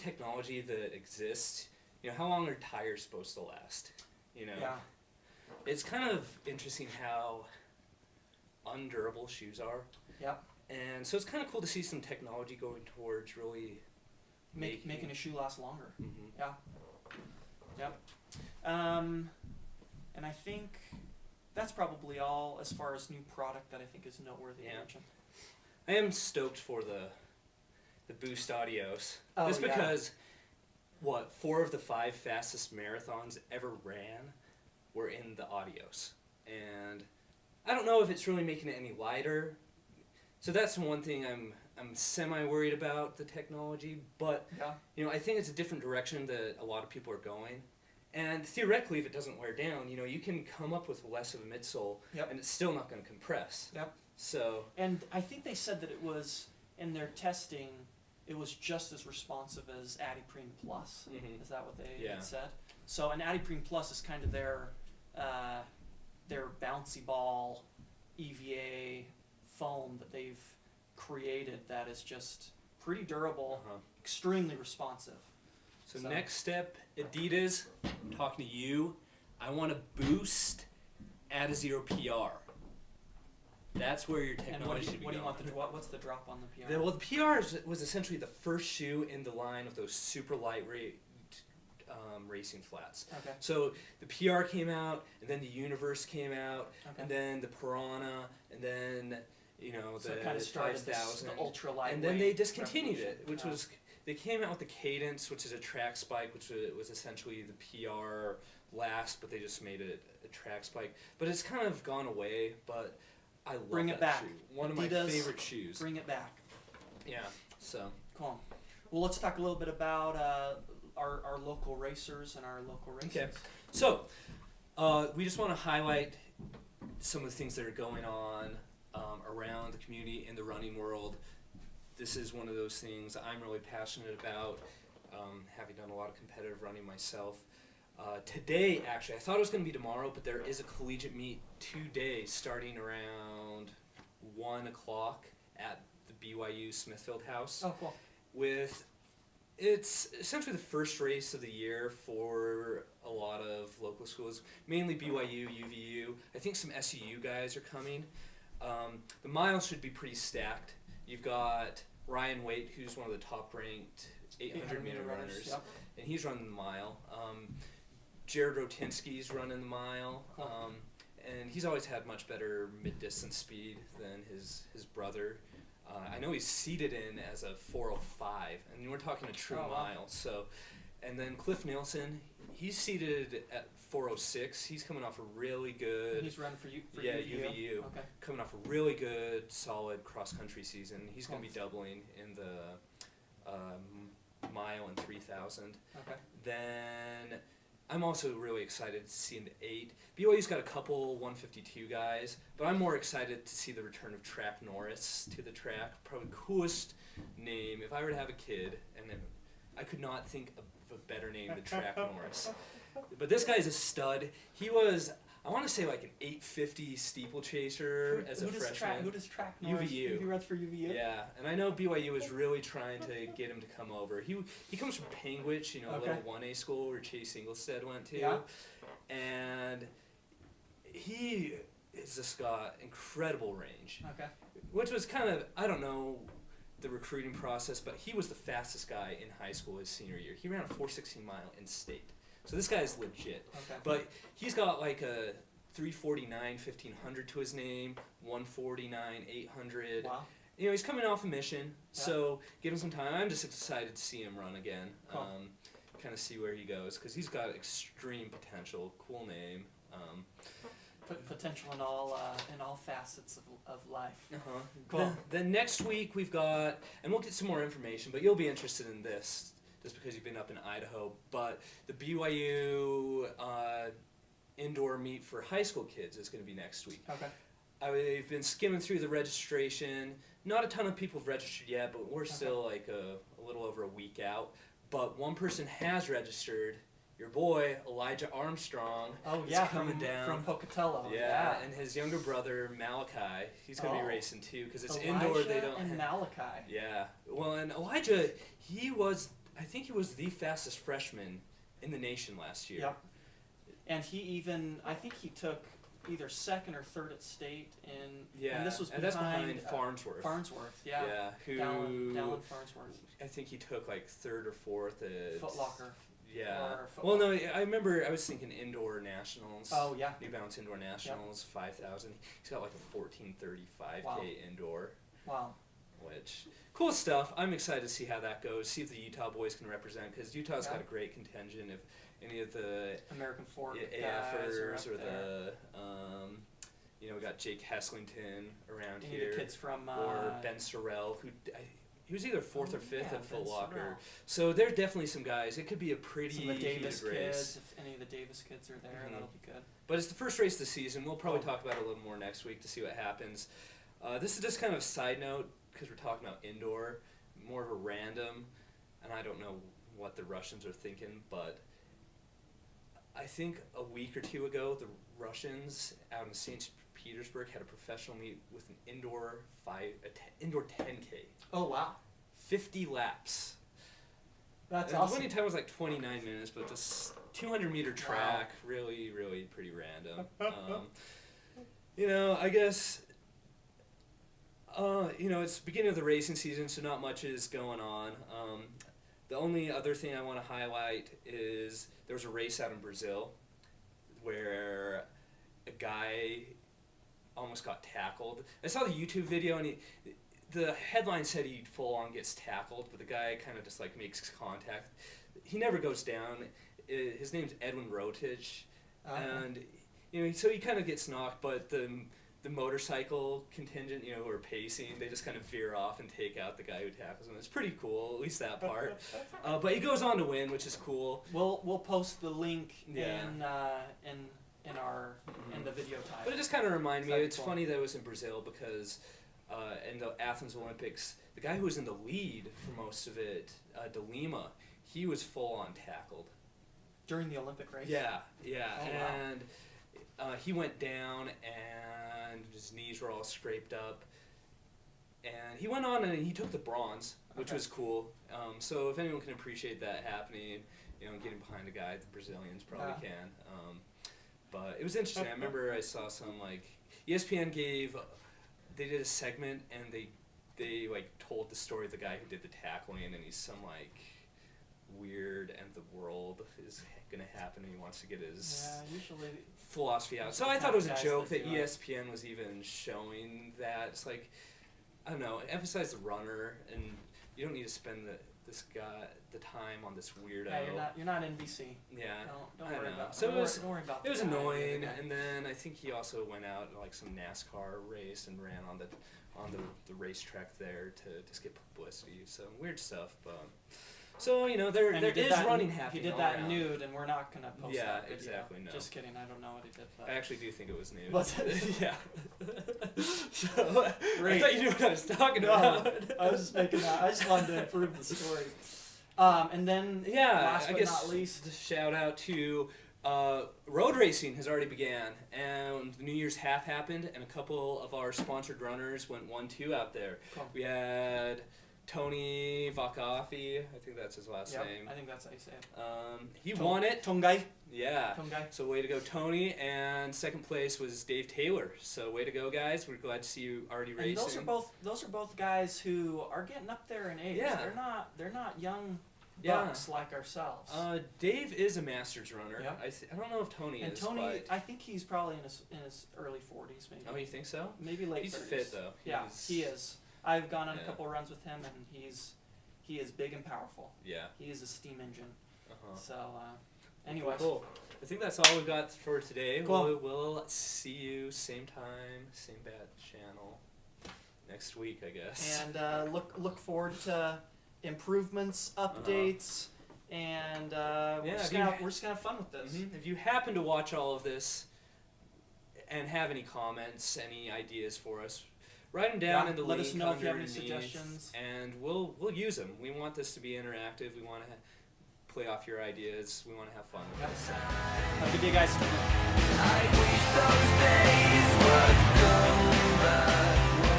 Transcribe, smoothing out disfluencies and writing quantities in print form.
technology that exists, how long are tires supposed to last? Yeah. It's kind of interesting how undurable shoes are. Yeah. And so it's kind of cool to see some technology going towards really Making a shoe last longer. Mm-hmm. Yeah. Yep. And I think that's probably all as far as new product that I think is noteworthy to mention. I am stoked for the Boost Audios. Oh, Just yeah. because, 4 of the 5 fastest marathons ever ran were in the Audios. And I don't know if it's really making it any lighter. So that's one thing I'm semi-worried about, the technology. But, I think it's a different direction that a lot of people are going. And theoretically, if it doesn't wear down, you can come up with less of a midsole, and it's still not going to compress. Yep. So. And I think they said that it was, in their testing, it was just as responsive as Adiprene Plus. Mm-hmm. Is that what they had said? So, and Adiprene Plus is kind of their bouncy ball EVA foam that they've created that is just pretty durable, extremely responsive. So next step, Adidas, I'm talking to you. I want to boost Adizero PR. That's where your technology should be going. What's the drop on the PR? The PR was essentially the first shoe in the line of those super lightweight racing flats. Okay. So the PR came out, and then the Universe came out, and then the Piranha, and then so the kind of 5000, the ultra lightweight. and then they discontinued it, which was they came out with the Cadence, which is a track spike, which was essentially the PR last, but they just made it a track spike. But it's kind of gone away, but I love Bring that it back. shoe. One Adidas, of my favorite shoes. Bring it back. Yeah, so. Cool. Well, let's talk a little bit about our local racers and our local races. Okay. So, we just want to highlight some of the things that are going on around the community in the running world. This is one of those things I'm really passionate about, having done a lot of competitive running myself. Today, actually, I thought it was going to be tomorrow, but there is a collegiate meet today starting around 1 o'clock at the BYU Smithfield House. Oh, cool. It's essentially the first race of the year for a lot of local schools, mainly BYU, UVU. I think some SUU guys are coming. The miles should be pretty stacked. You've got Ryan Waite, who's one of the top-ranked 800-meter runners, and he's running the mile. Jared Rotinsky's running the mile, and he's always had much better mid-distance speed than his brother. I know he's seeded in as a 4:05, and we're talking a true mile. So, and then Cliff Nielsen, he's seeded at 4:06. He's coming off a really good. And he's running for UVU. Okay. Coming off a really good, solid cross-country season. He's going to be doubling in the mile and 3,000. Okay. Then I'm also really excited to see in the 8. BYU's got a couple 152 guys, but I'm more excited to see the return of Track Norris to the track. Probably coolest name. If I were to have a kid, and I could not think of a better name than Track Norris. But this guy's a stud. He was, I want to say, like an 850 steeplechaser as a freshman. Who does Track Norris? UVU. He runs for UVU? Yeah, and I know BYU is really trying to get him to come over. He comes from Panguitch, a little 1A school where Chase Ingolstead went to. Yeah. And he has just got incredible range. Okay. Which was kind of, I don't know the recruiting process, but he was the fastest guy in high school his senior year. He ran a 4:16 mile in state. So this guy's legit. Okay. But he's got like a 3:49 1,500 to his name, 1:49 800. Wow. He's coming off a mission, so give him some time. I'm just excited to see him run again. Cool. Kind of see where he goes, because he's got extreme potential. Cool name. Potential in all facets of life. Uh-huh. Cool. Then next week we've got, and we'll get some more information, but you'll be interested in this just because you've been up in Idaho, but the BYU indoor meet for high school kids is going to be next week. Okay. I've been skimming through the registration. Not a ton of people have registered yet, but we're still like a little over a week out. But one person has registered. Your boy, Elijah Armstrong, is coming down. From Pocatello. Yeah, and his younger brother, Malachi, he's going to be racing too, because it's Elijah indoor. They don't and Malachi. Yeah. Well, and Elijah, he was I think he was the fastest freshman in the nation last year. Yep. And I think he took either second or third at state, and this was that's behind Farnsworth. Farnsworth, yeah. Yeah, who Dallin Farnsworth. I think he took like third or fourth at Foot Locker. Yeah. Well, no, I remember I was thinking indoor nationals. Oh yeah. New Balance indoor nationals, 5,000. He's got like a 14:35K Wow. indoor. Wow. Which cool stuff. I'm excited to see how that goes. See if the Utah boys can represent, because Utah's got a great contingent. If any of the American Fork AFers or there. we got Jake Heslington around Any here, of the kids from or Ben Sorrell, who he was either fourth or fifth at Foot Locker. Sorrell. So there are definitely some guys. It could be a pretty some of the Davis heated race. kids. If any of the Davis kids are there, that'll be good. But it's the first race of the season. We'll probably talk about it a little more next week to see what happens. This is just kind of a side note, because we're talking about indoor, more of a random, and I don't know what the Russians are thinking, but I think a week or two ago, the Russians out in St. Petersburg had a professional meet with an indoor 10K. Oh wow! 50 laps. That's and awesome. The winning time was like 29 minutes, but this 200-meter track, really, really pretty random. I guess. It's the beginning of the racing season, so not much is going on. The only other thing I want to highlight is there was a race out in Brazil where a guy almost got tackled. I saw the YouTube video, and the headline said he full on gets tackled, but the guy kind of just like makes contact. He never goes down. His name's Edwin Rotich, and so he kind of gets knocked, but the motorcycle contingent, who are pacing, they just kind of veer off and take out the guy who tackles him. It's pretty cool, at least that part. But he goes on to win, which is cool. We'll post the link Yeah. in the video time. But it just kind of reminded me, That'd be it's cool. funny that it was in Brazil, because in the Athens Olympics, the guy who was in the lead for most of it, De Lima, he was full on tackled. During the Olympic race? Yeah. Oh, wow. And he went down, and his knees were all scraped up. And he went on and he took the bronze, which was cool. So if anyone can appreciate that happening, getting behind a guy, the Brazilians probably can. But it was interesting. I remember I saw some, ESPN they did a segment, and they told the story of the guy who did the tackling, and he's some, weird end of the world is going to happen, and he wants to get his usually philosophy out. So I thought it was a joke that ESPN was even showing that. It's like, I don't know, emphasize the runner, and you don't need to spend the time on this weirdo. Yeah, you're not NBC. Yeah, Don't I worry know. about. So don't worry about it was the guy, annoying, the guy. and then I think he also went out in some NASCAR race and ran on the racetrack there to just get publicity. So weird stuff, but. So, there is running happening. He did all that around. nude, and we're not going to post that video. Exactly, no. Just kidding, I don't know what he did. But I actually do think it was nude. Was it? Yeah. So, Great. I thought you knew what I was talking about. I was just making that. I just wanted to improve the story. And then, last I but guess not least, a shout out to road racing has already began, and the New Year's half happened, and a couple of our sponsored runners went 1-2 out there. Cool. We had Tony Vakafi, I think that's his last name. I think that's how you say it. He won it. Tongai. Yeah. Tongai. So way to go, Tony. And second place was Dave Taylor. So way to go, guys. We're glad to see you already racing. And those are both guys who are getting up there in age. Yeah. They're not young bucks like ourselves. Dave is a Masters runner. Yeah. I don't know if Tony and is. Tony, but... I think he's probably in his early 40s, maybe. Oh, you think so? Maybe late 30s. He's fit though. He is. I've gone on a couple runs with him, and he is big and powerful. Yeah. He is a steam engine. So, anyways. Cool. I think that's all we've got for today. Cool. We'll see you same time, same bad channel next week, I guess. And look forward to improvements, updates, and we're just gonna have fun with this. Mm-hmm. If you happen to watch all of this and have any comments, any ideas for us, write them down in the let link us know if you have any underneath, suggestions, and we'll use them. We want this to be interactive. We want to play off your ideas. We want to have fun with this. Have a good day, guys. I wish those days would come back.